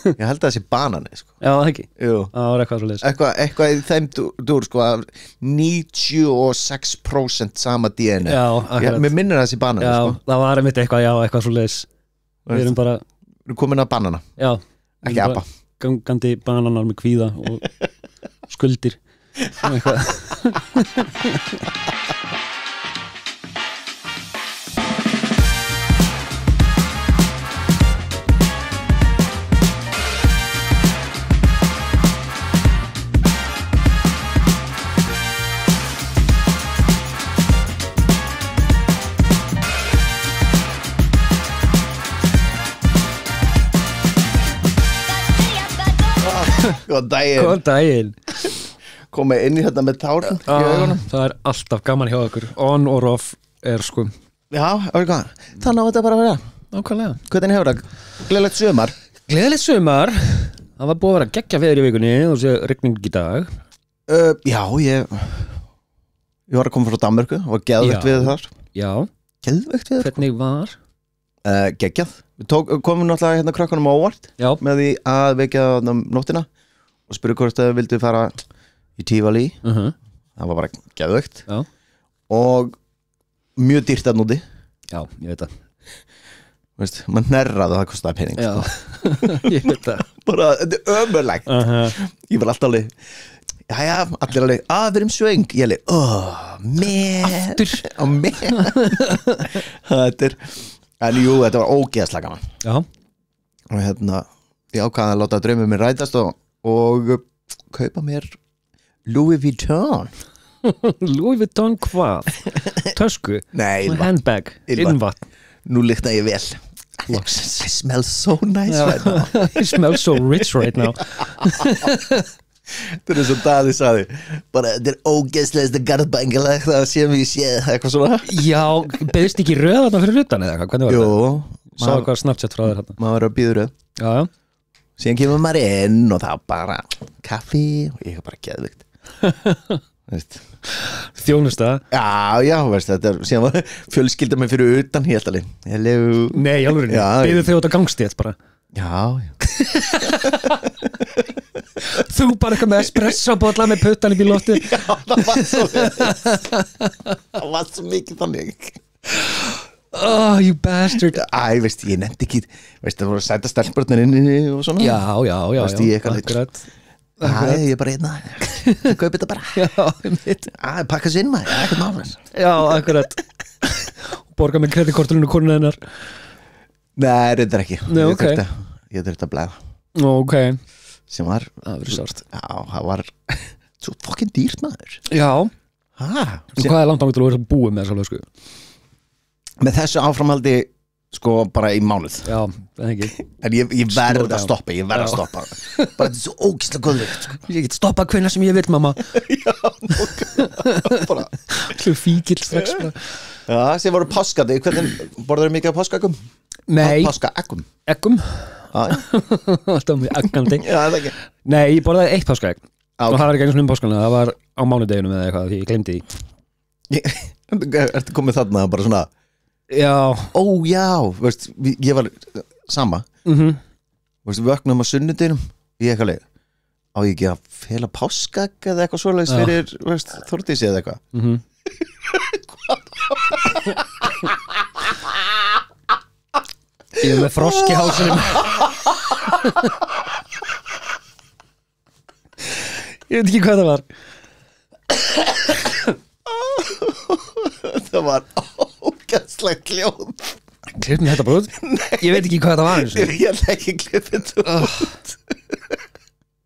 Ég held að það sé banani sko. Já, það ekki Jú. Það var eitthvað svo leiðis Eitthvað í þeim dúr sko 96% sama DNA Já, akkurat Mér minnir það sé banani Já, sko. það var einmitt eitthvað svo leiðis Við erum bara Við erum komin að banana Já, Ekki apa gangandi bananar með kvíða og skuldir og eitthvað Góðan daginn Góðan daginn Komið inn í þetta með tárn í augunum Það er alltaf gaman hjá okkur On or off er sko Já, hvað Þannig á þetta bara að vera Nákvæmlega Hvernig hefur það? Gleðilegt sumar Gleðilegt sumar Það var búið að vera geggja veður í vikunni og sé rigning í dag Já, ég var að koma frá Danmörku og var geðvegt Já. við þar Já, Geðvegt við hvernig var? Geggjað Við komum náttúrulega hérna krökkunum á óvart Já, með því að vekja nóttina og spurði hvort þau vildu fara í Tívalí það var bara geðvegt Já. og mjög dýrt að núti Já, ég veit það Veist, maður nærraði að það kostaði pening Já, ég veit það bara, þetta er ömurlegt ég var alltaf alveg jæja, allir alveg, við erum svöng ég alveg, Aftur þetta er en jú, þetta var ógeðslega gaman Já, og hérna, ég ákvaði að láta draumum minn rætast og kaupa mér Louis Vuitton Louis Vuitton hvað? Tösku? Nei, ylva. Handbag? Innvatn? Nú lykta ég vel I smell so nice right now I smell so rich right now Þetta er svo Daði sagði bara, þetta er ógeðslegasta garðbængilegt það sem ég séð, eitthvað svona Já, beðist ekki röð þarna fyrir utan eða eitthvað? Hvernig var Jú, þetta? Sá eitthvað Snapchat frá þér þarna maður var að býður Já, já síðan kemur maður inn og það bara kaffi og ég er bara geðvikt veist Þjónusta Já, veist, þetta er síðan var fjölskylda mig fyrir utan helt alveg Hello Nei, alveg Já, Beðið þau út að gangstétt bara Já Þú bara eitthvað með espresso bolla með puttan upp í lofti Já, það var svo mikið þannig Oh, you bastard Veist, ég nefndi ekki veist, það voru að sæta stelpbörnir inni og svona Já, Veist, ég eitthvað akkurat Ég er bara einna Kaupi þetta bara Já, mitt Pakka sér inn maður, ekkert mális Já, akkurat Borga með kreditkortinu konuna hennar Nei, reyndar ekki Nei, ok. Ég þurfti að blæða Ok, sem var það verður sárt Já, það var svo fucking dýrt maður Já, Ha? hvað er langt ángur til að vera búið með þessa lösku? Með þessu áframhaldi sko bara í mánuð Já, það er ekki En ég verð down. að stoppa Ég verð að stoppa Bara þetta er svo ógislega góð lykt sko. Ég get stoppað hvenær sem ég vil, mamma Bara Svo fíkil strax bara Já, sem voru páskandi Hvernig borðar mikið af páskaegum? Nei, Páskaegum eggum Já, Alltaf mjög eggandi það er ekki Nei, ég borðaði eitt páskaegg Já, Og það var ekki einu svona páskana Það var á mánudeginum eða eitthvað Því ég glemdi því Ertu komið þarna bara svona Já Ó já, veist, ég var sama Veist, við vöknum á sunnudeginum Ég eitthvað leið Á ég ekki að fela páskaegg eða eitthvað svoleiðis fyrir veist, Þórdísi eða eitthvað Ég er með frosk í hálsinum Ég veit ekki hvað það var Það var ógæðslega kljóð Klipp mér þetta bara út Ég veit ekki hvað það var einu sinni. Ég held ekki klippið þetta út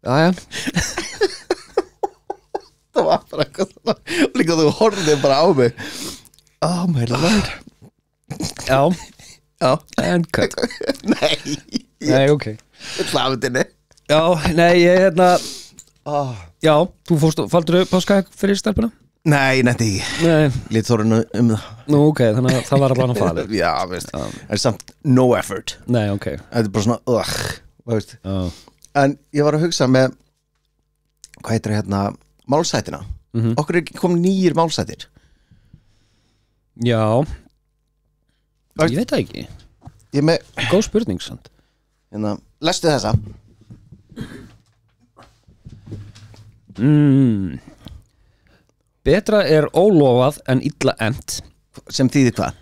Jæja Það var bara eitthvað svona Og líka þú horfðið bara á mig Oh my lord Já, Já en cut Nei Nei, ok Ég hlafi þinni Já, nei, ég hérna oh. Já, þú faldur páskaegg fyrir stelpuna? Nei, netti ekki Nei, Lít Þórinu það nú ok, þannig að það var allan að fara Já, veist En samt no effort Nei, ok Þetta er bara svona veist. Já, En ég var að hugsa með Hvað heitir hérna Málsætina Okkur er ekki komið nýjir málsætir Já Ég veit það ekki Ég er með Góð spurning, sant hérna, lestu þessa Betra er ólofað en illa ent. Sem þýðir hvað?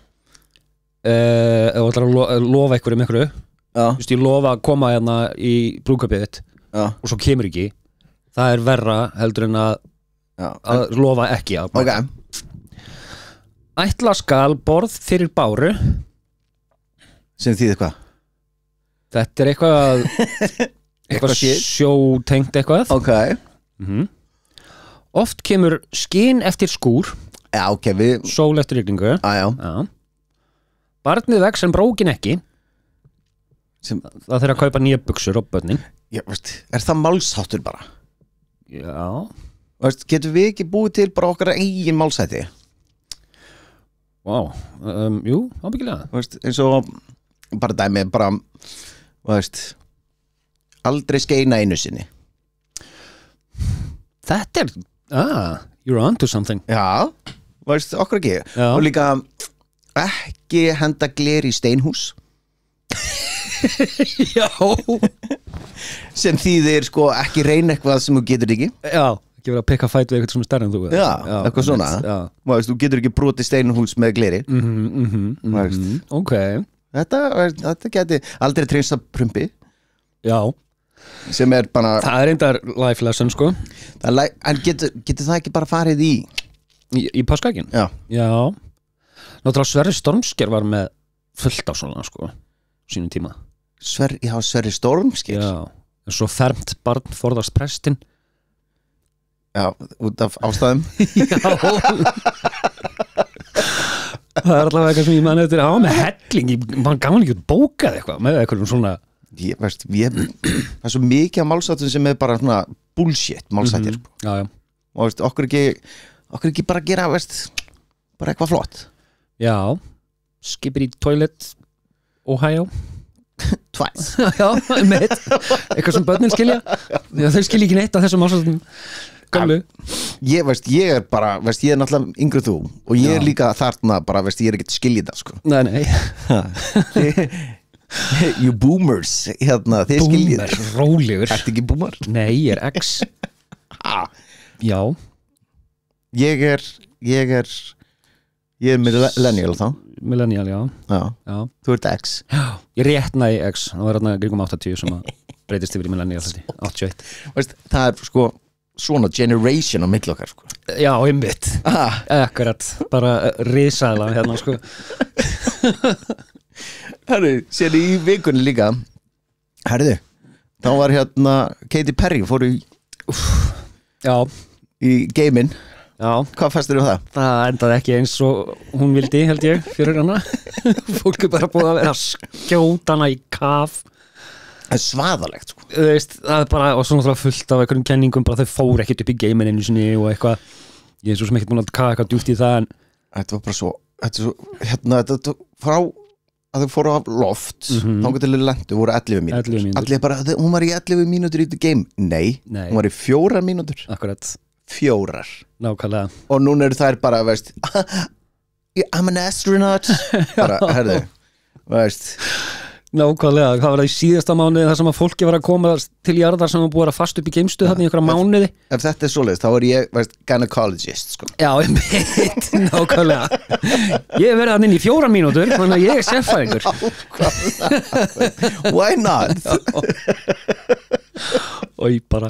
Ef þú ætlar að lofa einhverju Já, Þú veist, ég lofa að koma hérna í brúðkaupið þitt já, og svo kemur ekki. Það er verra heldur en að lofa ekki að ok. Ætla skal borð fyrir báru. Sem þýðir hvað? Þetta er eitthvað Eitthvað shit. sjótengt eitthvað. Ok. Oft kemur skin eftir skúr, Já, ok, við sól eftir rigningu. Já. Barnið vex en brókin ekki. Sem, Það þarf að kaupa nýja buxur á börnin. já, veist, er það málsháttur bara? Já. Veist, getum við ekki búið til bara okkar eigin málshætti? Vá, jú, ábyggilega. Veist, eins og bara dæmi, bara veist, aldrei skeina einu sinni. Þetta er, you're onto something. Já, veist, okkur ekki. Já. Og líka ekki henda gler í steinhús. Já. Sem þýðir sko ekki reyna eitthvað sem þú getur ekki. Já, ekki vera að pikka fæt við eitthvað sem er stærri en þú. Já, eitthvað svona. Já. Veist, þú getur ekki brotið steinhús með gleri. Veist. Ok. Þetta geti aldrei treinsa prumpi. Já. Sem er bara Það er reyndar life lesson, sko. En getur það ekki bara farið í Í páskaegin? Já. Já. Náttúrulega Sverrir Stormsker var með fullt á svona, sko, sínum tíma. Sverrir Stormsker? Já. En svo fermt barn forðast prestin. Já, út af ástæðum. Já. Það er allavega eitthvað sem ég mann eftir. Það var með helling, mann gaman ekki út bókað eitthvað með eitthvað svona. Það er svo mikið af málsættum sem er bara svona bullshit málsættir. Já, já. Og veist, okkur ekki bara gera, veist, bara eitthvað flott. Já. Skipir í toilet Ohio. Twice. Já, meitt. Eitthvað sem börnin skilja. Já, þau skilja ekki neitt af þessum málsættum gamlu. Ég er bara, veist, ég er náttúrulega yngri þú og ég er líka þarna bara, veist, ég er ekkert skiljið það, sko. Nei. You boomers, hérna, þið skiljið. Boomer, rólegur. Ertu ekki boomer? Nei, ég er X. Já. Ég er millennial þá. Millennial, já. Já. Þú ert X. Já. Ég rétt næ X. Það var hérna kringum 80 sem að breytist yfir í millennial, 81. Veist, það er sko svona generation á milli okkar, sko. Já, einmitt. Akkurat, bara risaðla hérna, sko. Herru, sér í vikunni líka. Herru, þá var hérna Katy Perry fór í geiminn. Já. Hvað fæstur um það? Það endaði ekki eins og hún vildi, held ég, fyrir hana. Fólk er bara búið að vera að skjóta hana í kaf. Það er svaðalegt, sko. Þú veist, það er bara, og svo náttúrulega fullt af einhverjum kenningum, bara þau fóru ekkert upp í geiminn einu sinni og eitthvað. Ég er svo sem ekkert búin að kafa eitthvað djúpt í það, en Þetta var bara svo, hérna, þetta frá að þau fóru á loft, þangað til þau lentu, voru 11 mínútur. 11 mínútur. Allir bara, hún var í 11 mínútur í the game. Nei, hún var í 4 mínútur. akkurat, 4. nákvæmlega. Og núna eru þær bara, veist, I'm an astronaut. Bara, herðu, veist. Nákvæmlega, það var það í síðasta mánuði þar sem að fólki var að koma til jarðar sem var búið að fast upp í geimstuð þarna í einhverja mánuði. Ef þetta er svoleiðis, þá er ég, veist, gynecologist, sko. Já, einmitt, nákvæmlega. Ég hef verið hann inn í 4 mínútur, þannig að ég er sérfræðingur. Why not? Og ég bara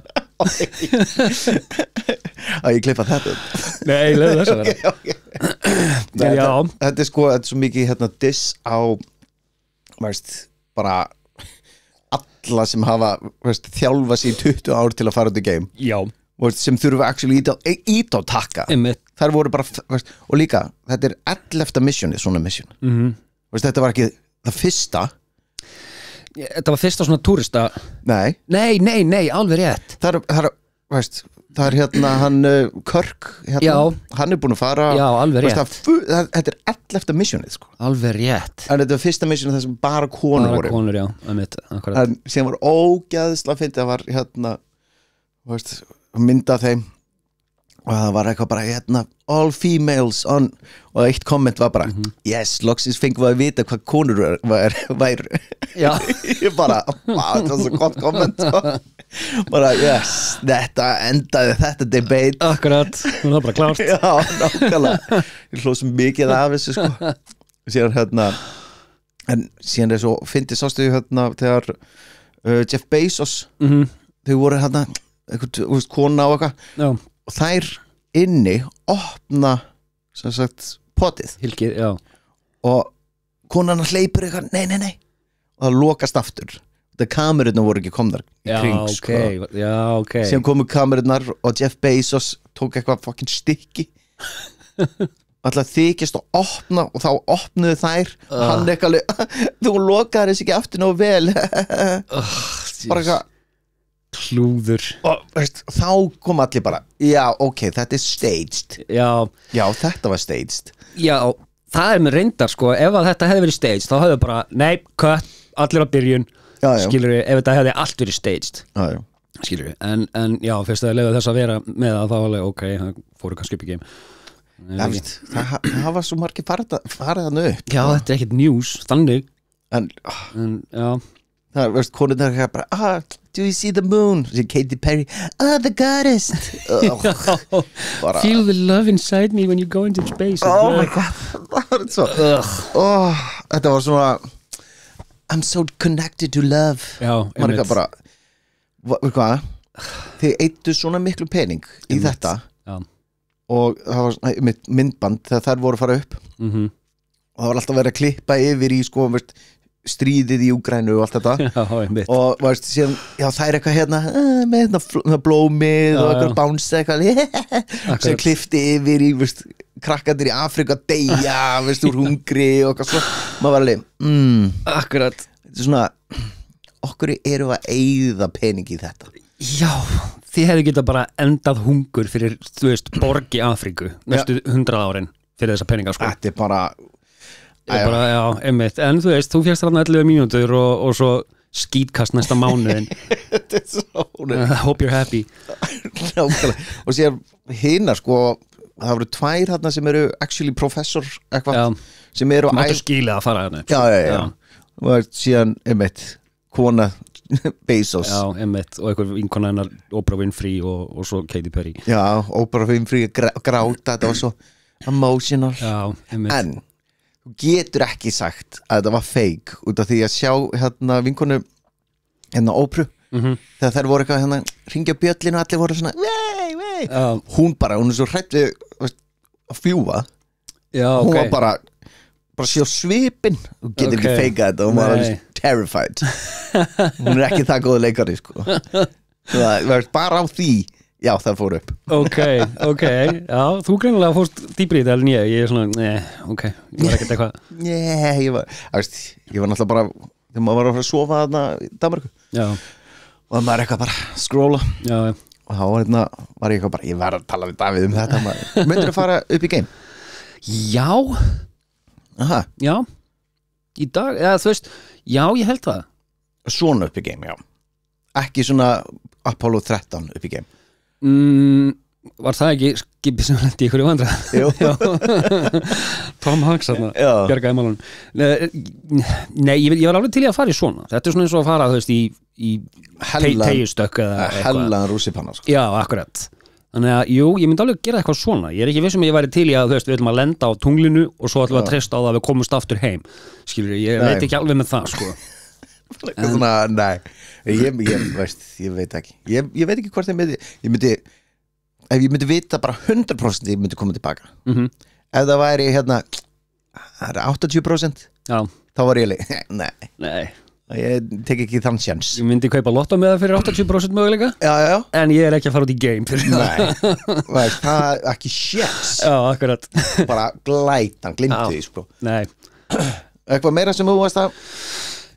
Að ég klippa þetta. Nei, leiðu þess að vera. Nei, Já. þetta er sko, þetta er svo mikið hérna diss á, veist, bara alla sem hafa, veist, þjálfa sig í 20 ár til að fara út í game, Já, veist, sem þurfa actually ít á takka. einmitt. Þær voru bara, veist, og líka þetta er 11. missionið, svona mission. Veist, þetta var ekki það fyrsta. Þetta var fyrsta svona túrista. Nei, Nei, alveg rétt. það er, veist, það er hérna hann Kirk, hérna, Já. hann er búin að fara. Já, alveg Veist, rétt. þetta er 11. missionið, sko. Alveg rétt. En þetta var fyrsta missionið þar sem bara konur Bara voru. konur, já, einmitt, akkurat. En sem var ógæðsla fyndið, það var hérna, veist, mynda þeim og það var eitthvað bara hérna all females on, og eitt komment var bara yes, loksins fengum við að vita hvað konur væru. Já. Ég bara, wow, það var svo gott komment, sko. bara, yes, þetta endaði þetta debate Akkurat, það var bara klárt já, nákvæmlega ég hlóð svo mikið af þessu sko síðan en síðan er svo fyndi sástu þegar Jeff Bezos þau voru einhvern kona á eitthvað og þær inni opna sem sagt potið Hilkið, já og konan hleypur eitthvað, nei og það lokast aftur þetta kamerunnar voru ekki komnar í kring okay. síðan komu kamerunnar og Jeff Bezos tók eitthvað fucking stykki alltaf þykist að opna og þá opnuðu þær hann eitthvað, þú lokaði þess ekki aftur nógu vel bara eitthvað klúður og veist, þá kom allir bara já, ok, þetta er staged já, þetta var staged já, það er með reyndar sko ef að þetta hefði verið staged þá hefði bara, nei, cut, allir á byrjun skilur við, ef þetta hefði allt verið staged skilur við, en já, fyrst að leiða þess að vera með það þá alveg, ok, það fóru kannski upp í game það var svo margir farið þannig upp já, þetta er ekkert news, þannig en já það er, veist, konur það er bara do you see the moon? Katy Perry, the goddess feel the love inside me when you go into space oh my god það var svo þetta var svona I'm so connected to love já, maður ekki bara hvað, þið eittu svona miklu pening í þetta já. Og það var myndband þegar þær voru að fara upp og það var alltaf verið að klippa yfir í sko, veist, stríðið í Úgrænu og allt þetta já, og veist, síðan, já, það er eitthvað með blómið og eitthvað bánsa eitthvað sem klifti yfir í veist, krakkandir í Afrika deyja veist, úr hungri og eitthvað svo maður var alveg akkurat þetta er svona, okkur eru að eyða pening í þetta já, þið hefðu getað bara endað hungur fyrir, þú veist, borg í Afríku næstu 100 árin fyrir þessa peninga sko. Þetta er bara já, einmitt, en þú veist, þú fjast þarna 11 mínútur og svo skítkast næsta mánuðin Þetta er svo hope you're happy og sér hina sko það voru tvær þarna sem eru actually professor eitthvað sem eru máttu skýla að fara þarna já og síðan, einmitt, kona Bezos já, einmitt, og einhver vinkona hennar Oprah Winfrey og svo Katy Perry já, Oprah Winfrey gráta þetta var svo emotional já, einmitt en þú getur ekki sagt að þetta var fake út af því að sjá hérna vinkonu hérna Oprah þegar þær voru eitthvað hringja bjöllinu og allir voru svona vei hún er svo hrædd við að fljúga hún var bara sjá svipin þú getur ekki feikað þetta og maður var terrified hún er ekki það góð leikari sko það var bara á því já það fór upp ok, já, þú greinilega fórst dýpri í þetta en ég er svona, ok ég var ekkert eitthvað ég var náttúrulega bara þegar maður var að fara að sofa þarna í Danmarku já og maður er eitthvað bara að skróla já og þá var ég eitthvað bara, ég var að tala við Davíð um þetta myndir þú fara upp í game? Já Aha. Já, í dag, eða þú veist já, ég held það svona upp í game, já ekki svona Apollo 13 upp í game var það ekki skipið sem lendi ykkur í vandra Tom Hanks þarna bjargaði málun nei, ég var alveg til í að fara í svona þetta er svona eins og að fara, þú veist, í tegjustökk eða eitthvað hellan rússipanna sko. já, akkurat þannig að, jú, ég myndi alveg gera eitthvað svona ég er ekki vissum að ég væri til í að, þú veist, við ætlum að lenda á tunglinu og svo ætlum við að treysta á það að við komumst aftur heim skilur, ég veit ekki alveg með það sko svona, nei ég veit ekki ég veit ekki hvort ég myndi ef ég myndi vita bara 100% ég myndi koma tilbaka ef það væri hérna það er 80% já. þá var ég nei ég tek ekki þann sjans ég myndi kaupa lotto með það fyrir 80% möguleika já. En ég er ekki að fara út í game fyrir það er ekki sjans já, akkurat bara glætan, glimtu því sko. nei eitthvað meira sem þú varst að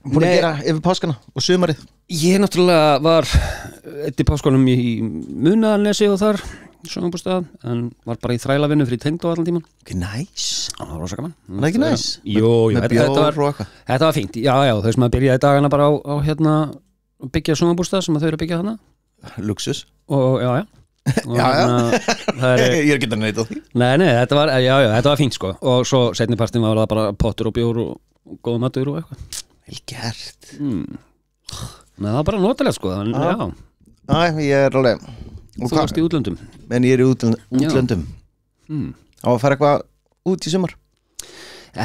búin að gera yfir páskana og sumarið ég náttúrulega var eftir páskanum í Munaðarnesi og þar sumarbústað, en var bara í þrælavinnu fyrir tengd og allan tíman nice. Það var rosa gaman Það er ekki næs? Jú, þetta var fínt já, þau sem að byrjaði dagana bara á hérna byggja sumarbústað sem að þau eru að byggja þarna Luxus og já ég er ekki að neita því nei, þetta var fínt sko og svo seinni partin var það bara pottur og bjór og góða matur og eitthvað vel gert það var bara notalegt sko já ég er alveg Þú varst í útlöndum En ég er í útlöndum Á að fara eitthvað út í sumar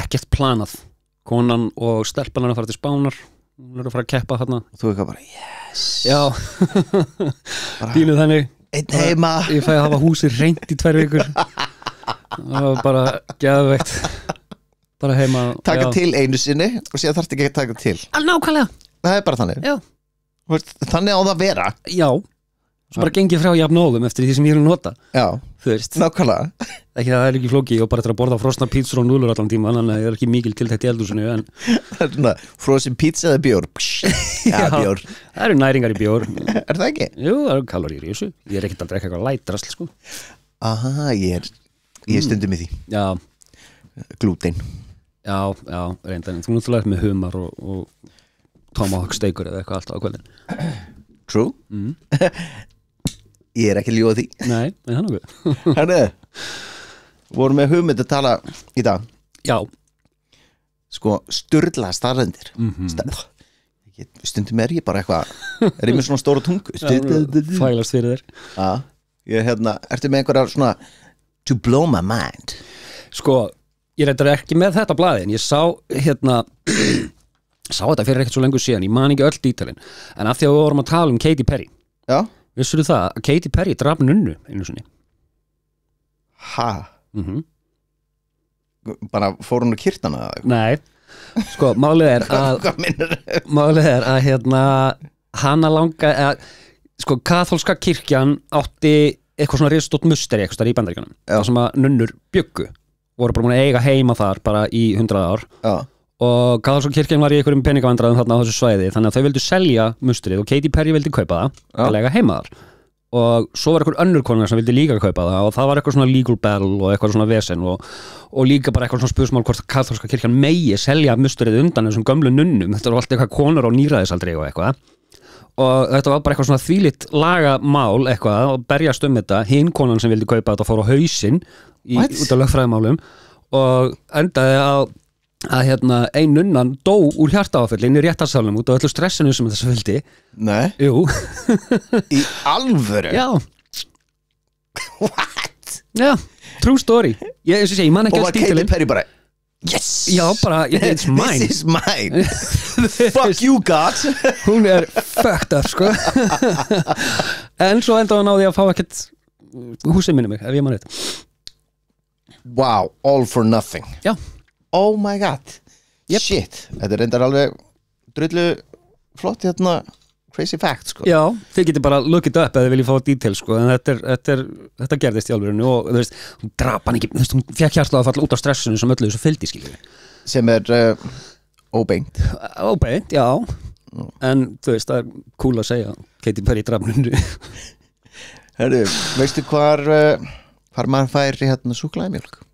Ekkert planað Konan og stelpan er að fara til Spánar Hún er að fara að keppa þarna Þú er eitthvað bara, yes Já Pínuð þannig Einn heima Ég fæði að hafa húsið hreint í 2 vikur Það var bara geðveikt Bara heima Taka til einu sinni og síðan þarftu ekki að taka til Nákvæmlega Það er bara þannig Já. Þannig á það að vera Já Svo bara gengið frá jafnóðum eftir því sem ég vil nota Já, þú veist nákvæmlega Ekki það er ekki flóki og bara til að borða frosna pítsur og núlur allan tíma Þannig að það er ekki mikil tiltækt í eldhúsinu en... Það er svona frosin pizza eða bjór Já, bjór Það eru næringar í bjór Er það ekki? Jú, það eru kaloríur í þessu Ég er ekkert að drekka eitthvað lætrasl sko. Aha, ég stundum í því Já Glúten Já, reyndan Þú náttúrulega með humar og tomahawk steikur eða eitthvað alltaf á kvöldin True Ég er ekki að ljúga því Nei, það er nokkuð Herðu, vorum með hugmynd að tala í dag Já Sko, sturla staðrendir Stundum er ég bara eitthvað Er ég með svona stóra tungu Fælast fyrir þér Já, ég ertu með einhverjar svona To blow my mind Sko, ég reyndar ekki með þetta blaði en ég sá sá þetta fyrir ekkert svo lengur síðan ég man ekki öll dítalinn en af því að við vorum að tala um Katy Perry Já Vissirðu það að Katy Perry drap nunnu einu sinni Ha? Bara fór hún á kirtana? Nei, sko, málið er að hana langa sko, kaþólska kirkjan átti eitthvað svona ristótt musteri eitthvað þar í Bandaríkjunum þar sem að nunnur bjuggu voru bara búin að eiga heima þar bara í 100 ár Já og kaþólska kirkjan var í einhverjum peningavandræðum þarna á þessu svæði þannig að þau vildu selja musterið og Katy Perry vildi kaupa það að lega heima þar og svo var einhver önnur konar sem vildi líka kaupa það og það var eitthvað svona legal battle og eitthvað svona vesen og líka bara eitthvað svona spursmál hvort kaþólska kirkjan megi selja musterið undan þessum gömlu nunnum þetta var allt eitthvað konur á níræðisaldri og eitthvað og þetta var bara eitthvað svona þvílitt lagamál eitthvað og berjast þetta hinn konan sem vildi kaupa þetta fór á hausinn út af lögfræðimálum og endaði að ein nunnan dó úr hjartaáfalli inn í réttarsalnum út af öllu stressinu sem þessu fylgdi Nei Jú Í alvöru? Já What? Já, true story ég man ekki að stítilinn Og var Katy Perry bara Yes Já, bara, it's mine This is mine Fuck you God Hún er fucked up, sko En svo endaði hann á því að fá ekkert húsið minni mig, ef ég man rétt Wow, all for nothing Já Oh my god Shit, þetta er reyndar alveg drullu flott crazy fact sko. Já, þið getur bara look it up eða þið viljið fá details sko. En þetta gerðist í alvörinu og þú veist, hún drap hann ekki hún fekk hjartaáfall út af stressinu sem öllu þessu fylgdi skilur sem er óbeint Óbeint, já En þú veist, það er cool að segja Katy Perry drap nunnu Herru, veistu hvar maður fær súkkulaðimjólk?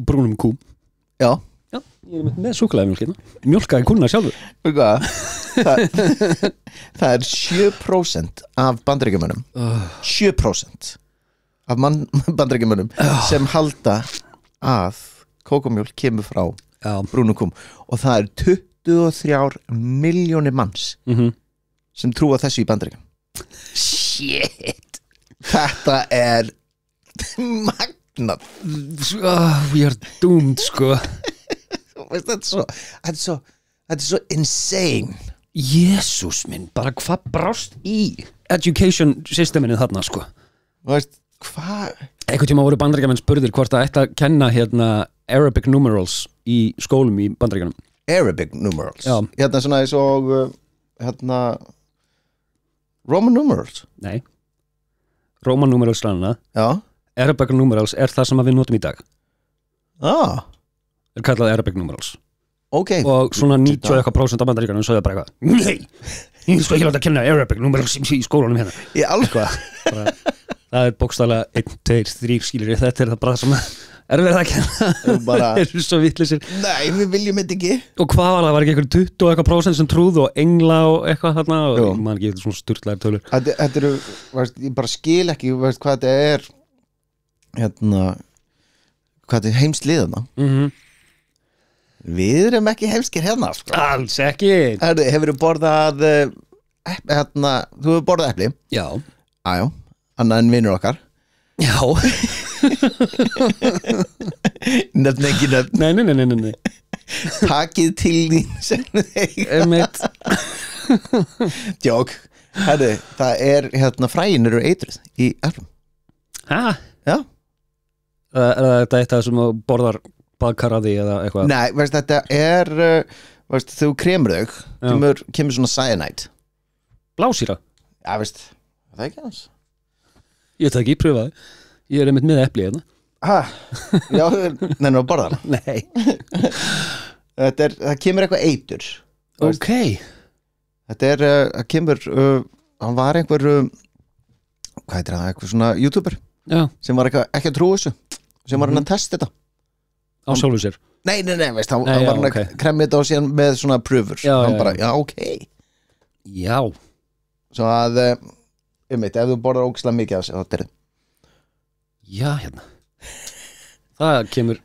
Brúnum kú Já, ég er með súkkulaðimjólk mjólkaði kúna sjálfur það er 7% af Bandaríkjamönnum 7% af Bandaríkjamönnum sem halda að kókomjólk kemur frá brúnum kúm og það er 23 milljónir manns sem trúa þessu í Bandaríkjum Shit Þetta er magnað We are doomed sko Þetta er svo insane Jesús minn, bara hvað brást í education systeminu þarna sko Hvað? Einhvern tíma voru Bandaríkjamenn spurðir hvort það ætti að kenna Arabic numerals í skólum í Bandaríkjunum Arabic numerals? Já. Svona eins og Roman numerals? Nei Roman numerals ranna Já Arabic numerals er það sem við notum í dag er kallað Arabic numerals okay. og svona 90% af Bandaríkjunum sögðu bara eitthvað nei, ég skal ekki láta að kenna Arabic numerals í skólanum hérna Í alveg það er bókstaflega 1, 2, 3 skilur þetta er það bara sem er verið að kenna þeir eru svo vitlausir nei, við viljum þetta ekki og hvað var það, var ekki eitthvað 20% sem trúðu og engla og eitthvað þarna og maður ekki svona sturlaðir tölur þetta eru, ég bara skil ekki hvað þetta er hvað þetta er heimsliðana við erum ekki heimskir hérna sko. Alls ekki Hefur þú borðað þú hefur borðað epli Já, annað en vinur okkar já Nefn ekki nefn Nei Takið til þín sem þeir Djók Herri, það fræin eru eitruð í eplum Hæ? Já Er þetta eitthvað sem borðar baðkaraði eða eitthvað? Nei, veist, þetta veist, þú kremur þau kemur svona cyanide Blásýra? Já, veist, það er ekki hans Ég það ekki, pröfaði Ég einmitt með epli hérna Já, nefnir að borða hana Nei Það kemur eitthvað eitur Ok það kemur hann var einhver hvað heitir það, eitthvað svona youtuber sem var ekki að trúa þessu sem var hann að testa þetta Á sjálfu sér? Nei, veist, hann var hann að kremja þetta og síðan með svona pröfur hann bara, ok Já Svo að, ef þú borðar ógeðslega mikið af þessu, þá er þetta Já, hérna Það kemur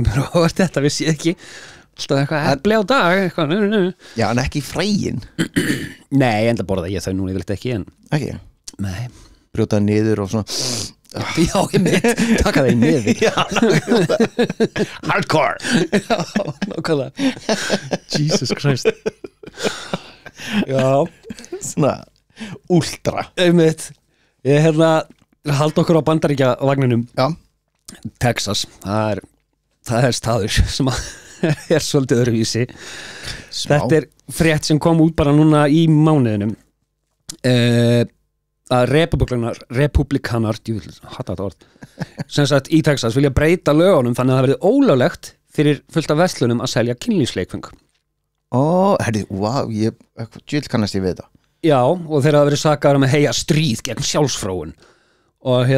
mér á orð þetta vissi ég ekki Alltaf eitthvað epli á dag eitthvað, Já, en ekki fræin Nei, enda borða ég þau núna, ég vilt ekki en Ekki? Nei Brjóta niður og svona Já, ég mitt, taka þeir niður Já, hardcore Já, nákvæmlega Jesus Christ Já Svona ultra Einmitt Ég haldi okkur á Bandaríkja vagninum Já Texas, það er staður sem er svolítið öðruvísi Þetta er frétt sem kom út bara núna í mánuðinum að republikanar sem sagt í Texas vilja breyta lögunum þannig að það verði ólöglegt fyrir fullt af verslunum að selja kynlífsleikföng wow, djúl kannast ég við það Já, og þeir hafa verið sakaður með heia stríð gegn sjálfsfróun og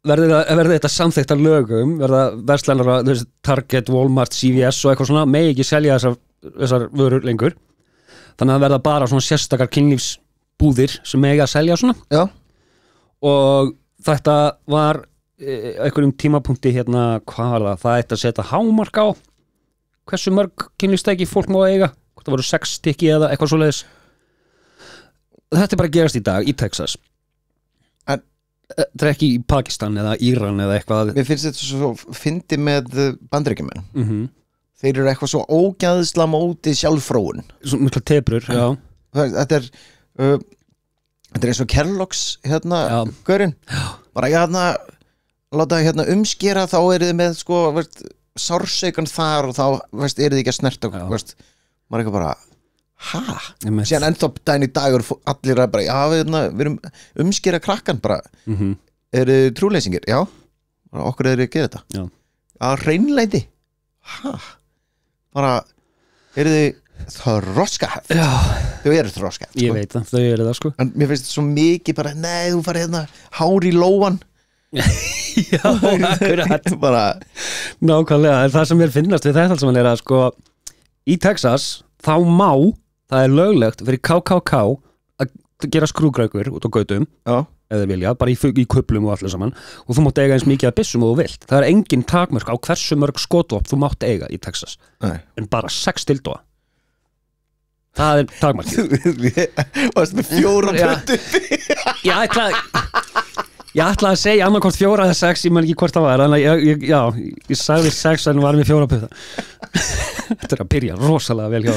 verði þetta samþykkt að lögum verða verslanara, Target, Walmart, CVS og eitthvað svona, megi ekki selja þessar vörur lengur þannig að verða bara svona sérstakar kynlífsbúðir sem megi að selja svona Já. Og þetta var einhverjum tímapunkti hvað var það ætti að setja hámark á hversu mörg kynlífstæki fólk má eiga, hvort það voru 6 stykki eða eitthvað svoleiðis Þetta er bara að gerast í dag í Texas Það er ekki í Pakistan eða Íran eða eitthvað Mér finnst þetta svo fyndi með Bandaríkjumenn Þeir eru eitthvað svo ógæðsla móti sjálffróun Svo mikla tebrur, já Þetta er eins og Kellogg's gaurinn bara láta umskera þá eru þið með sársaukan þar og þá eru þið ekki að snerta maður eitthvað bara síðan ennþá daginn í dagur allir að bara, við erum umskera krakkan bara, eru þið trúleysingir? Já, okkur eru þið að gera þetta að hreinleiti bara, eru þið þroskaheft? Já, þau eru þroskaheft Ég veit það, þau eru það en mér finnst þetta svo mikið bara, nei, þú farið hár í lóan Já, akkurat bara Nákvæmlega, en það sem mér finnast við þetta alls saman er að í Texas þá það er löglegt fyrir KKK að gera skrúgraukur út á gautum eða vilja, bara í kuplum og allir saman og þú mátt eiga eins mikið að byssum og þú vilt það er engin takmörk á hversu mörg skotvopn þú mátt eiga í Texas en bara 6 dildóa það er takmarkið Varst með 4 pöttu Ég ætlaði að segja annarkvort 4 eða 6, ég man ekki hvort það var þannig að ég sagði 6 en var með 4 putta Þetta er að byrja rosalega vel hjá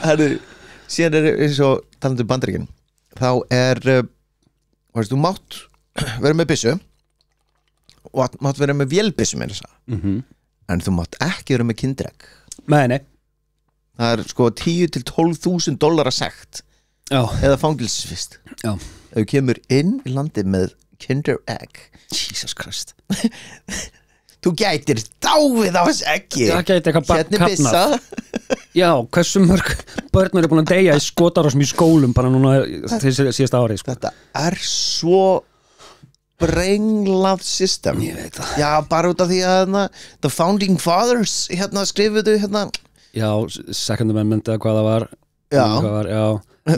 þetta Síðan er eins og talandi um Bandaríkin þá þú mátt vera með byssu og mátt vera með vélbyssu með þessa en þú mátt ekki vera með kinderegg Nei Það er $10,000 til $12,000 sekt eða fangelsisvist ef þú kemur inn í landi með Kinder Egg Jesus Christ Þú gætir dáið á þessu eggi Hérna byssa Já, hversu mörg börn eru búin að deyja í skotarásum í skólum bara núna síðasta ári Þetta er svo brenglað system Ég veit það Já, bara út af því að the founding fathers skrifuðu Já, second amendment eða hvað það var Já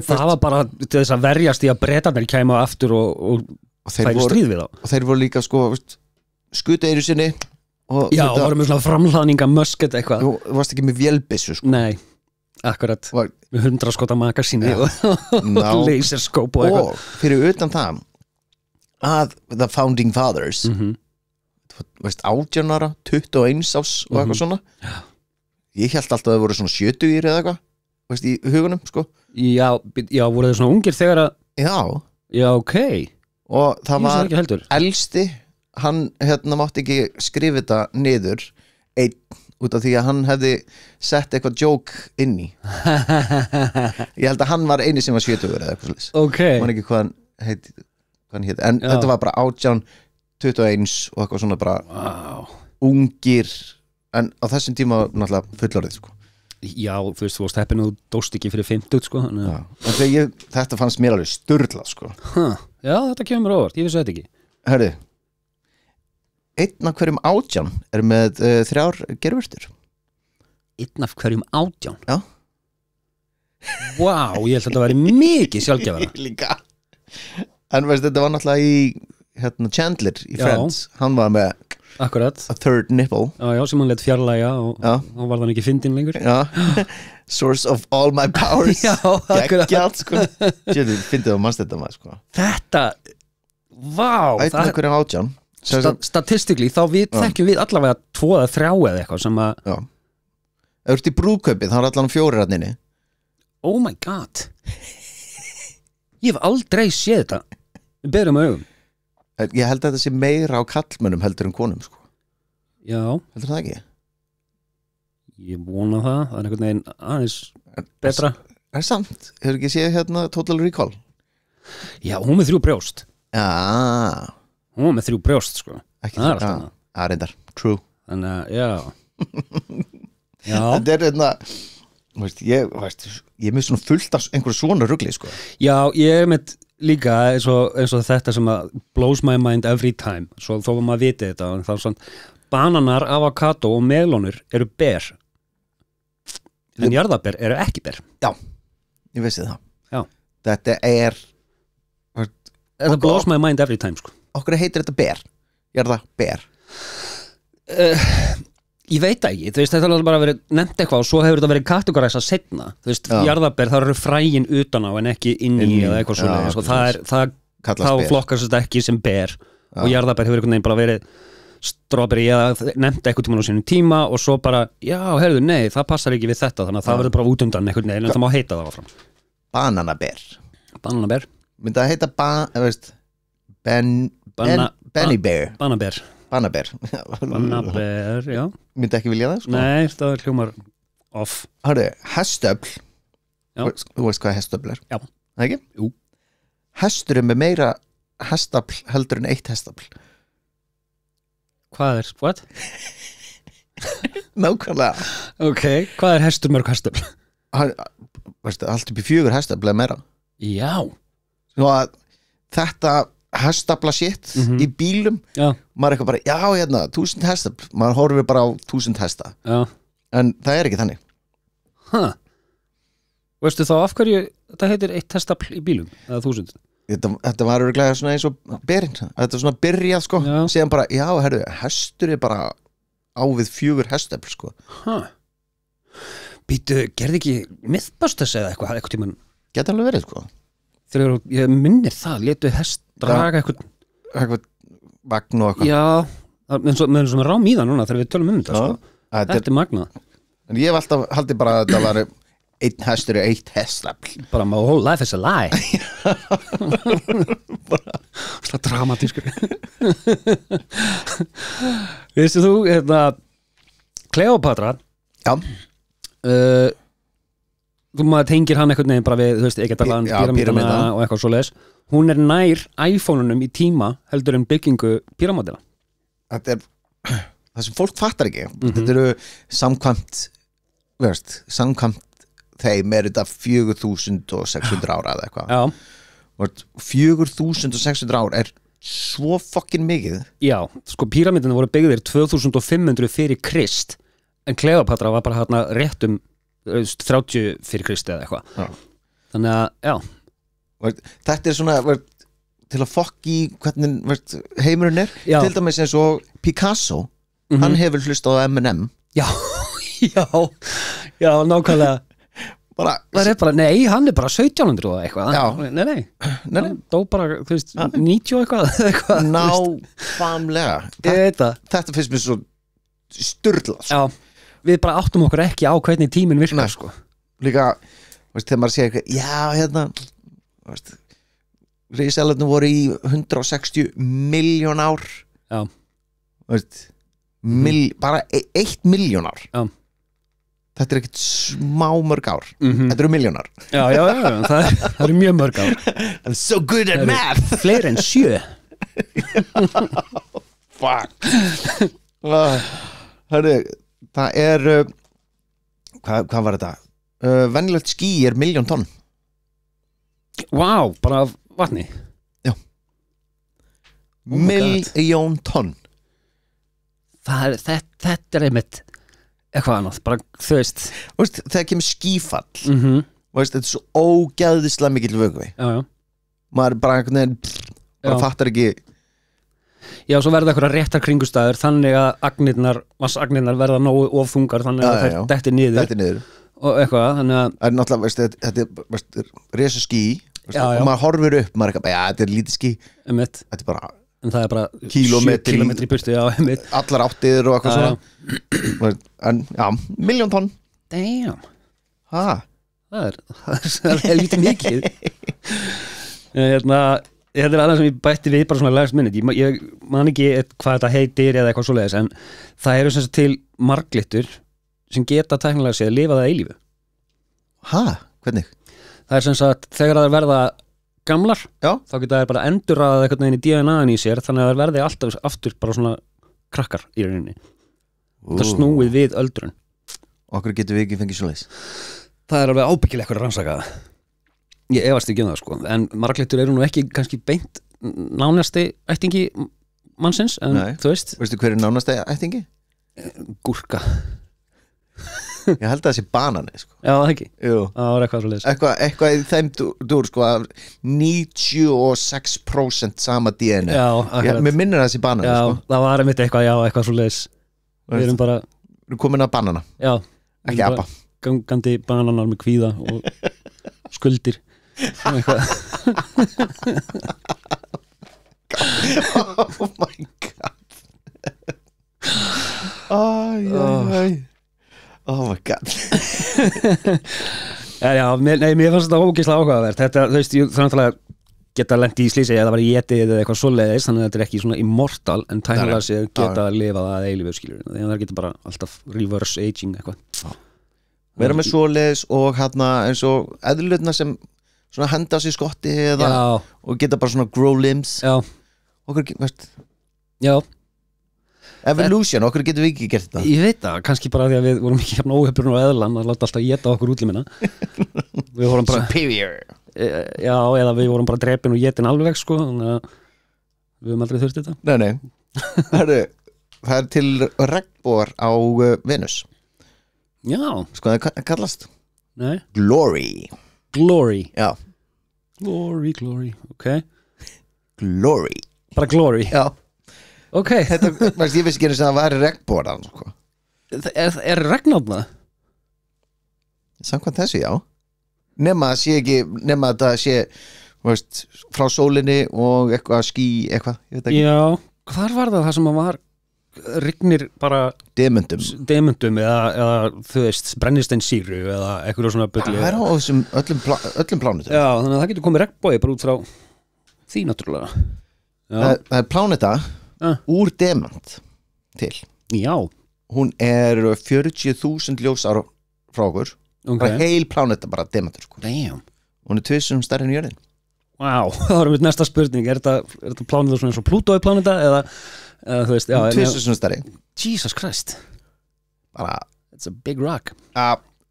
Það var bara til þess að verjast í að Bretarnir kæma aftur og færi stríð við þá og þeir voru líka skutu einu sinni Já, það voru með svona framhlaðninga musket eitthvað Þú varst ekki með vélbyssu Nei, Akkurat, með 100 skota magasíni og laserskóp og fyrir utan það að the founding fathers veist, 18 ára 21 ás og eitthvað svona ég held alltaf að það voru svona 70 eða eitthvað, veist, í hugunum sko. já, voru þau svona ungir þegar að já, ok og það var elsti hann mátti ekki skrifa þetta niður einn út af því að hann hefði sett eitthvað joke inn í ég held að hann var eini sem var 70 eða eitthvað slis man ekki hvað hann hétt en þetta var bara 18, 21 og eitthvað svona bara ungir en á þessum tíma náttúrulega fullorðið sko. Já, þú veist, þú varst heppin og þú dóst ekki fyrir 50 sko, en þetta fannst mér alveg sturlað sko. Já, þetta kemur mér óvart, ég vissi þetta ekki Hörðu, einn af hverjum 18 er með 3 gervistur Einn af hverjum 18? Já Vá, ég held að þetta væri mikið sjálfgefara Líka En veist, þetta var náttúrulega í Chandler í Friends hann var með Akkurat. A third nipple já, sem hann let fjarlæga og þá var hann ekki fyndin lengur Source of all my powers Já, akkurat sko. Fyndið á mannstættum sko. Þetta, vá Einn af hverjum 18 Statistically, þá þekkjum við allavega 2 eða 3 eða eitthvað sem að Já Ef þú ert í brúðkaupið, þá er allan 4 ranninni Oh my god Ég hef aldrei séð þetta Við berum augum Ég held að þetta sé meira á kallmönnum heldur en konum sko. Já Heldur það ekki? Ég vona það, það er einhvern veginn aðeins betra Er samt, hefur ekki séð Total Recall? Já, hún með 3 brjóst Já Hún með 3 brjóst sko Ekki það er reyndar, true Þannig að, já Já Þetta er ég er með svona fullt af einhverju svona rugli sko. Já, ég er með líka eins og þetta sem að blows my mind every time svo þó að maður viti þetta þá svona, bananar, avokado og melónur eru ber en jarðaber eru ekki ber Já, ég vissi það Já. Þetta Þetta blows my mind every time sko. Okkur heitir þetta ber jarðaber Ég veit ekki, þú veist, þetta er bara verið nefnt eitthvað og svo hefur þetta verið kategoræsa setna, þú veist, jarðaber, það eru frægin utan á en ekki inni eða eitthvað svona, sko, þá flokkast þetta ekki sem ber og jarðaber hefur einhvern veginn bara verið strawberry eða nefnt eitthvað tíma á sínum tíma og svo bara, já, heyrðu, nei, það passar ekki við þetta, þannig að það verður bara út undan einhvern veginn, en það má heita það áfram. Bananaber. Myndi það heita Benny Bear. Banaber já Myndi ekki vilja það sko? Nei, það er hljómar off Hörðu, hestöfl Þú veist hvað hestöfl er? Já Það ekki? Jú Hestur er með meira hestafl heldur en 1 hestafl Hvað er, what? Nákvæmlega Ok, hvað er hestur mörg hestöfl? Veistu, allt upp í 4 hestafl eða meira Já Svo að þetta hestafla shit í bílum maður eitthvað bara, já, 1000 hestafl maður horfir bara á 1000 hesta en það er ekki þannig Veistu þá af hverju þetta heitir 1 hestafl í bílum eða 1000? Þetta var örugglega svona eins og berinn þetta er svona byrjað sko síðan bara, já, herru, hestur er bara á við 4 hestafl sko Býtu, gerði ekki Mythbusters eða eitthvað tímann? Geta alveg verið sko Þegar ég minnir það, letu hest draga eitthvað vagn og eitthvað Já, með svona rám í það núna þegar við tölum þetta sko. Þetta er magnað En ég hef alltaf haldið bara að þetta var 1 hestur er 1 hestafl Bara my whole life is a lie Bara svona dramatískur Vistu þú, Kleópatra Já Þú maður tengir hann einhvern veginn bara við, þú veist, Egyptaland, píramídana og eitthvað svoleiðis. Hún er nær iPhone-unum í tíma heldur en byggingu píramídana. Þetta er það sem fólk fattar ekki. Þetta eru samkvæmt þeim er þetta 4600 ára eða eitthvað. Já. 4600 ár er svo fucking mikið. Já, sko píramídana voru byggðir 2500 fyrir Krist en Kleópatra var bara hérna rétt 30 fyrir Kristi eða eitthvað þannig að, já þetta er svona til að fokk í hvernig heimurinn er til dæmis eins og Picasso hann hefur hlustað á M&M já, nákvæmlega Það bara, nei, hann bara 1700 og eitthvað Nei, hann dó bara, þú veist 90 og eitthvað Nákvæmlega Þetta finnst mér svo sturlað Já, við bara áttum okkur ekki á hvernig tíminn virkar sko. Líka, veist, þegar maður segir eitthvað Já, hérna risaeðlarnir voru í 160 miljón ár Já veist, bara 1 miljón ár Já Þetta ekkert smá mörg ár Þetta eru milljónar Já, það eru mjög mörg ár I'm so good at math Fleiri en 7 Fuck Hörru, það hvað var þetta? Venjulegt ský 1.000.000 tonn Vá, bara af vatni Já 1.000.000 tonn Þetta einmitt eitthvað annað, bara þú veist þegar kemur skýfall veist, þetta er svo ógæðislega mikill vökvi maður bara einhvern veginn bara fattar ekki Já, svo verða eitthvað réttar kringustæður þannig að vatnsagnirnar verða nógu ofþungar þannig að það dettir niður og eitthvað, þannig að það náttúrulega, veist, þetta er resa ský og maður horfir upp, maður er eitthvað, já, þetta er lítið ský þetta er bara en það er bara 7 kilometri burtu allar áttir og eitthvað svona en já, 1.000.000 tonn damn það er lítið mikið þetta er annað sem ég bætti við bara svona last minute ég man ekki hvað þetta heitir eða eitthvað svoleiðis en það eru sem sagt til marglittur sem geta tæknilega séð að lifa það eilífu hvernig? Það er sem sagt þegar það verða gamlar, þá geta það bara endurraðað eitthvað neginn í DNA-in í sér þannig að það verði alltaf aftur bara svona krakkar í rauninni það snúið við öldrun og okkur getur við ekki fengið svoleiðis það er alveg ábyggilega eitthvað rannsakað ég efast ekki það sko en marglittur eru nú ekki kannski beint nánasti ættingi mannsins en þú veist veistu hver er nánasti ættingi? Gúrka ég held að það sé banani sko. Já, það ekki það var eitthvað svoleiðis eitthvað í þeim dúr sko 96% sama DNA mér minnir það sé banani sko. það var einmitt eitthvað svoleiðis við erum bara komin að banana ekki apa gangandi bananar með kvíða og skuldir oh my god oh my god mér fannst þetta ógeðslega áhugavert þetta, þú veist, þannig að geta lent í slísi eða var í jetið eða eitthvað svoleiðis þannig að þetta er ekki svona immortal en tæknilega séð geta að lifa það eilífu skilur þannig að það geta bara alltaf reverse aging eitthvað vera með svoleiðis og hérna eins og eðlurna sem svona henda á sig skotti eða og geta bara svona grow limbs okkur, veist evolution, okkur getur við ekki gert þetta ég veit það, kannski bara því að við vorum ekki hérna óhefbrun og eðlan að láta alltaf geta okkur útlimina við vorum bara superior eða við vorum bara drepin og getin alveg sko þannig að við höfum aldrei þurft þetta nei það er til regnbogar á Venus sko það kallast glory já glory, ok glory bara glory ok þetta, ég vissi ekki eins að það væri regnbogar sko. er regnátna? Samkvæmt þessu, já nema að það sé veist, frá sólinni og eitthvað ský eitthvað já, hvar var það sem að var rignir bara demundum eða þú veist brennisteinsýru eða eitthvað svona bulli það er á þessum öllum plánutum já, þannig að það getur komið regnbogi bara út frá því náttúrulega það er pláneta úr demant til já hún er 40.000 ljósár frá okkur bara heil pláneta bara demantur sko. hún er 2 sinnum stærri en jörðin það var mitt næsta spurning er þetta pláneta svona eins og Plútói pláneta eða þú veist 2 sinnum stærri Jesus Christ bara it's a big rock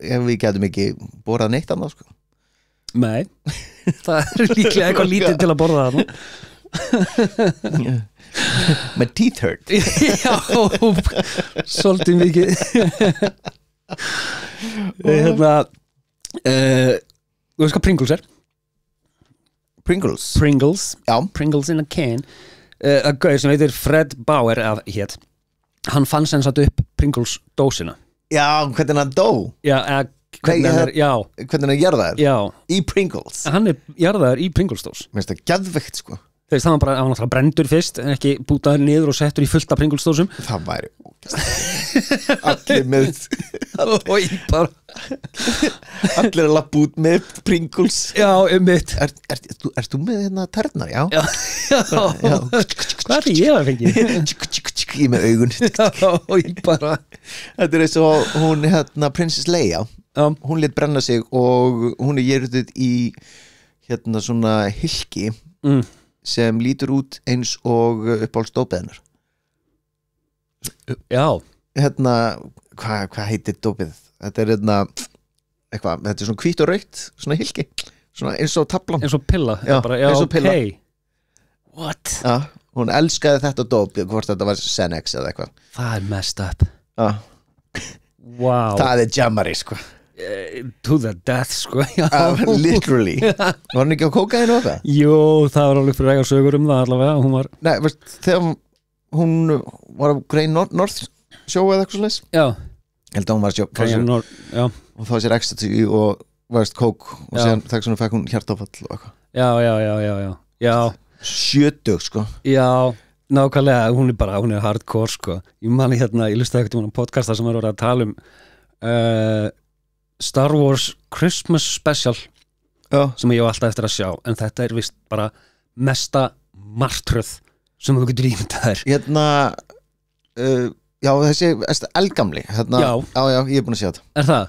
við getum ekki borðað neitt annað sko. nei það er líklega eitthvað lítið til að borða það my teeth hurt já, svolítið mikið hérna þú veist hvað Pringles er? Pringles já. Pringles in a can að gauð sem heitir Fred Bauer hann fann sem sagt upp Pringles dósina já, hvernig hann dó? já, hvernig hann jarðaður já. í Pringles. Hann jarðaður í Pringles dós. Mér finnst það geðveikt sko. Þegar það var náttúrulega brendur fyrst en ekki bútaður niður og settur í fullta Pringles dósum. Það væri allir með allir að lappa út með Pringles. Já, mitt. Ert þú með hérna ternar? Já. Hvað er ég að fengi? Ég með augun. Þetta eins og hún hérna Princess Leia. Hún lét brenna sig og hún jörðuð í hérna svona hylki sem lítur út eins og uppáhaldsdópið hennar. Já. Hérna, hvað heitir dópið? Þetta hérna eitthvað, þetta svona hvítt og rautt, svona hylki, svona eins og tablan. Eins og pilla. Já, eins og pilla. Okay. What? Já, hún elskaði þetta dóp, hvort þetta var Xanax eða eitthvað. Það er messed up. Já. Wow. Það er jammari, sko. To the death, sko. Literally. Var hann ekki á kókainu og það? Jú, það var alveg fyrir eiga sögur það allavega. Hún var... Nei, veist, þegar hún var á Grey North sjó eða eitthvað slags. Já. Held að hún var að sjó. Já. Og þá sér ecstasy og veist, kók og síðan þegar svona fekk hún hjartáfall og eitthvað. Já. 70, sko. Já, nákvæmlega. Hún er hardcore, sko. Ég mani hérna, ég lustaði ekkert podcasta sem var að tala Star Wars Christmas Special sem ég á alltaf eftir að sjá en þetta er vist bara mesta martröð sem þú getur ímyndað þér. Hérna já, þessi eldgamli hérna, já, ég er búin að sjá þetta. Er það?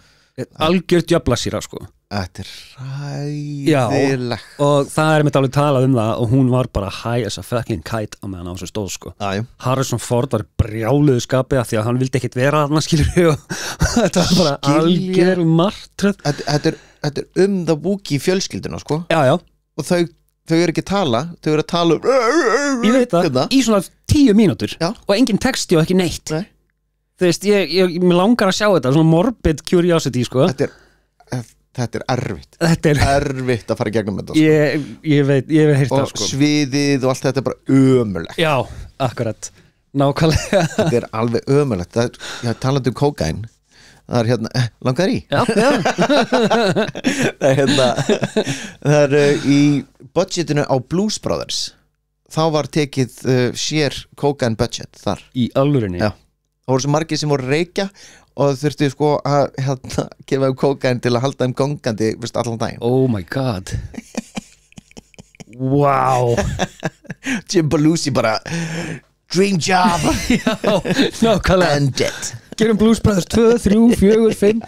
Algjört djöflasýra, sko. Þetta er ræðilegt. Og það er mitt alveg talað það og hún var bara high as a fucking kite á meðan á þessu stóð, sko. Harrison Ford var brjáluðu skapi af því að hann vildi ekkit vera þarna, skilur og þetta var bara algjör martröð. Þetta er the Wookiee fjölskylduna, sko. Já. Og þau eru ekki að tala, þau eru að tala ég veit það, í svona 10 mínútur og engin texti og ekki neitt. Nei. Þú veist, mér langar að sjá þetta, svona morbid curiosity, sko. Þetta er erfitt. Þetta er erfitt að fara í gegnum þetta, sko. Ég veit, ég hef heyrt það, sko. Og sviðið og allt þetta er bara ömurlegt. Já, akkurat. Nákvæmlega. Þetta er alveg ömurlegt. Ég talandi kókain. Það er hérna, langar í? Já. Það er í budgetinu á Blues Brothers. Þá var tekið sér kókain budget þar. Í alvörinni? Já. Það voru svo margir sem voru reykja og þurftu sko að gefa kókain til að halda þeim gangandi allan daginn. Oh my god. Wow. Jim Belushi bara dream job. Já, nákvæmlega. And dead. Gerum Blues Brothers 2, 3, 4, 5.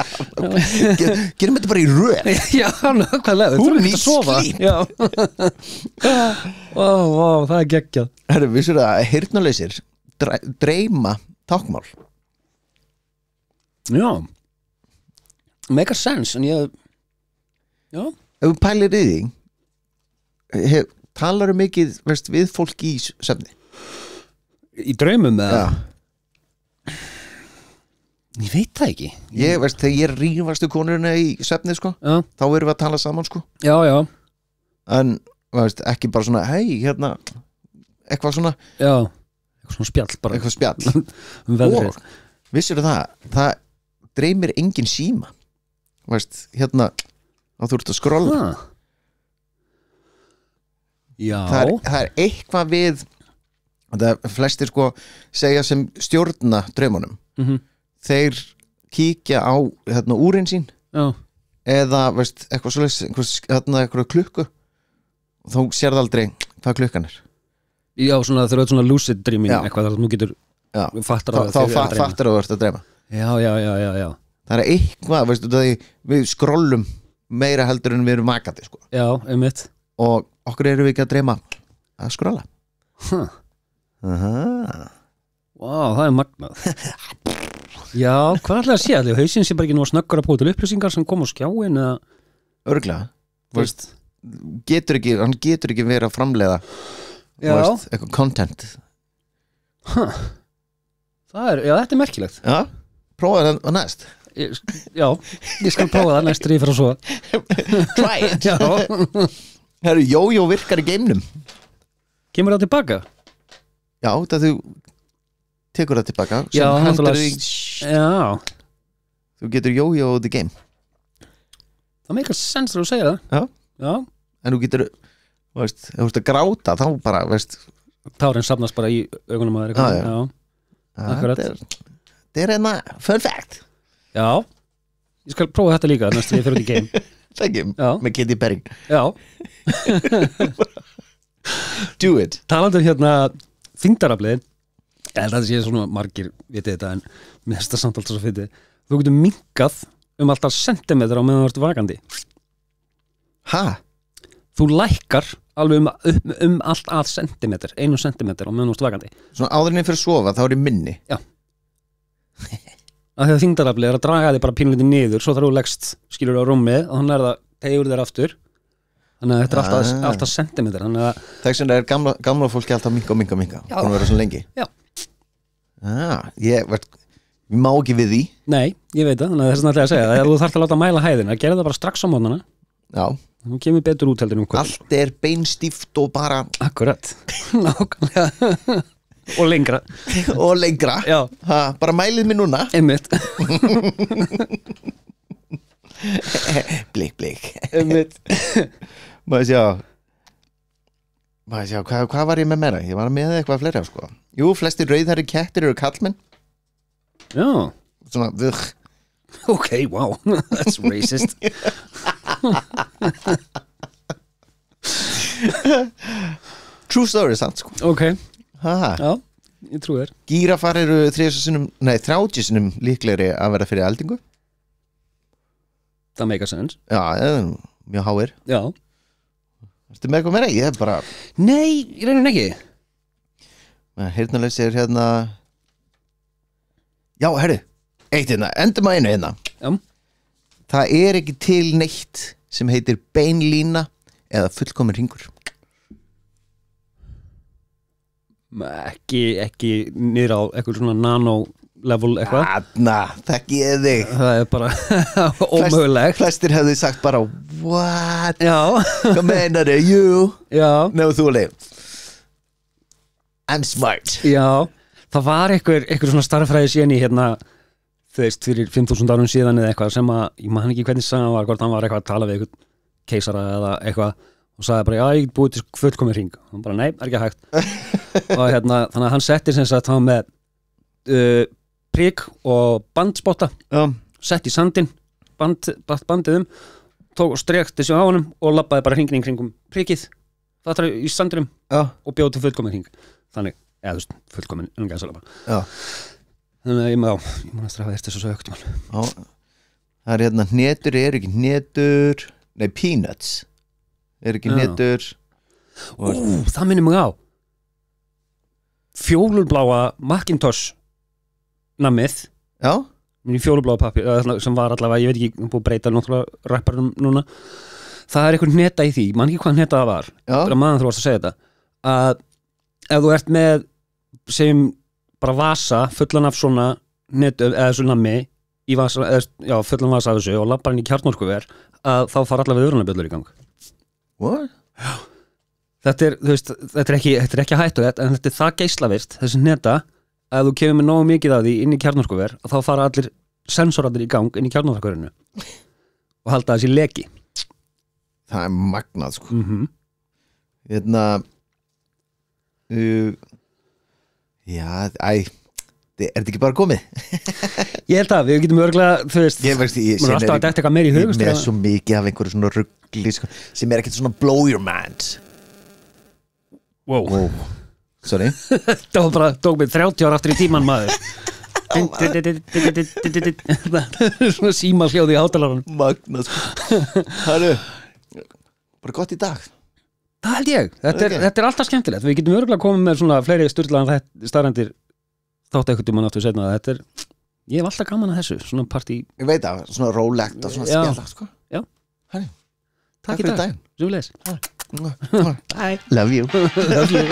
Gerum þetta bara í röð. Já, nákvæmlega. Who needs sleep? Já. Wow, það er geggjað. Herru, vissur það að heyrnarlausir dreyma tákmál. Já. Make a sense, en ég já. Ef þú pælir í því talar mikið við fólk í svefni? Í draumum eða? Já. Ég veit það ekki. Þegar ég rífastu konurina í svefni, sko, þá erum við að tala saman, sko. Já. En, ekki bara svona, hei, hérna, eitthvað svona. Já, eitthvað svona spjall bara. Eitthvað spjall. Og, vissir það dreymir engin síma. Hérna, þá þú ert að skrolla. Já. Það er eitthvað við, það flestir, sko, segja sem stjórna draumunum. Þeir kíkja á hérna, úrin sín eða eitthvað svoleiðis, eitthvað klukku og þá sérðu aldrei hvað klukkan er. Já, svona þegar það er svona lucid dreaming eitthvað þar að nú getur fattar þá fattar þú ert að dreyma. Já. Það er eitthvað, við skrollum meira heldur en við erum vakandi, sko. Já, einmitt. Og okkur erum við ekki að dreyma að skrolla. Wow, það er magnað. Já, hvað ætlaði að sé allir? Hausinn sé bara ekki nú að snöggur að búið til upplýsingar sem kom á skjáin eða... Örugglega. Hann getur ekki verið að framleiða eitthvað content. Þetta er merkilegt. Já, prófa það næst. Já, ég skal prófa það næst þegar ég fer að sofa. Try it. Já. Herru, jójó virkar í geimnum. Kemur það tilbaka? Já, það þú tekur það tilbaka. Já, þú getur jójó the game. Það meikar sens þegar þú segir það. Já. En þú getur, veist, ef þú ert að gráta þá bara, veist, tárin safnast bara í augunum að þér. Já. Akkurat. Þetta er enna fun fact. Já. Ég skal prófa þetta líka næstu ég fyrir út í game. Það ekki, með Katy Perry. Já. Do it. Talandi þyngdaraflið, ég held að þetta sé svona margir vitið þetta en mér finnst það samt alltaf svo fyndið. Þú getur minnkað alltaf sentimetra á meðan þú ert vakandi. Ha? Þú lækkar alveg allt að sentimeter, 1 sentimeter á meðan þú ert vakandi. Svona áðurinn fyrir að sofa, þá er ég minni. Já. Að því að þyngdaraflið að draga þig bara pínlítið niður, svo þarf þú leggst skilur á rúmið og hann það tegur þér aftur. Þannig að þetta er alltaf sentimeter. Þess vegna er gamla fólki alltaf minka. Þannig að vera svo lengi. Já. Ég má ekki við því. Nei, ég veit það. Þannig að þess að segja það. Þú þarft að láta mæla hæðina. Gerðu það bara strax á mótnana. Já. Þú kemur betur út heldur Allt er beinstíft og bara... Akkurat. Nákvæmlega. Og lengra. Já. Bara mælið mér núna. Einmitt. Blik. Einmitt. Maður sjá, hvað var ég með meira? Ég var með eitthvað fleira, sko. Jú, flestir rauðhæri kettir eru kallmenn. Já. Svona, Ok, wow, that's racist. True story, sant, sko. Ok. Já, ég trú þér. Gírafar eru 30 sinnum líklegri að vera fyrir eldingu. Það meikar sens. Já, mjög háir. Já. Ertu með eitthvað meira? Ég hef bara... Nei, ég reynir ekki. Heyrnarleysi er Já, herru, endum að einu Já. Það er ekki til neitt sem heitir beinlína eða fullkomin hringur. Ekki niður á eitthvað svona nano level eitthvað. Þekki ég þig. Það er bara ómögulegt. Flestir hefðu sagt bara what? Já. Hvað meinar þau? Jú. Já. Nú þú leif. I'm smart. Já. Það var einhver svona starffræði síðan í þú veist, fyrir 5.000 árum síðan eða eitthvað sem að, ég man ekki hvernig sagan var, hvort hann var eitthvað að tala við eitthvað keisara eða eitthvað og sagði bara, já, ég get búið til fullkomin hring og hann bara, nei, er ekki hægt og þannig að hann setti sem sagt hann með prik og bandspotta sett í sandin, bandið tók og strekti sig á honum og labbaði bara hringin kringum prikið það í sandinum og bjóð til fullkomin hring þannig, eða þú veist, fullkomin þannig að ég má að strafa þessu svo ökt það er hnetur er ekki hnetur nei, peanuts er ekki hnetur það minnir mig á fjólubláa Macintosh namið fjólubláa pappír sem var allavega, ég veit ekki, búið að breyta náttúrulega rapparum núna það er einhvern hneta í því, man ekki hvað hneta það var það er maður þú varst að segja þetta að ef þú ert með sem bara vasa fullan af svona netu eða svona nammi í vasa, eða fullan vasa af þessu og lappar inn í kjarnorkuver að þá fara allavega viðrunarbjöllur í gang. What? Já. Þetta er, þú veist, þetta er ekki hættulegt en þetta er það geislavirkt, þessi neta að þú kemur með nógu mikið af því inn í kjarnorkuver að þá fara allir sensorarnir í gang inn í kjarnorkuverinu og halda þessi leki. Það er magnað, sko. Já, er þetta ekki bara komið? Ég held að við getum örgulega, þú veist maður er alltaf að dekta eitthvað meir í hug með svo mikið af einhverju svona ruggli sem er ekkert svona blow your mind. Wow. Sorry. Það var bara, tók mig 30 ára aftur í tíman maður. Svona símalhljóð í hátalaranum. Magnað, sko. Það er bara gott í dag. Það held ég, þetta er alltaf skemmtilegt. Við getum örgulega komið með svona fleiri sturlaðan staðrendir þátt eitthvað mann áttu að setna það. Ég hef alltaf gaman að þessu, svona partí. Ég veit það, svona rólegt og svona spjalla, sko. Já. Hæ, takk í dag. Sjóðleis. Bye. Love you. Love you.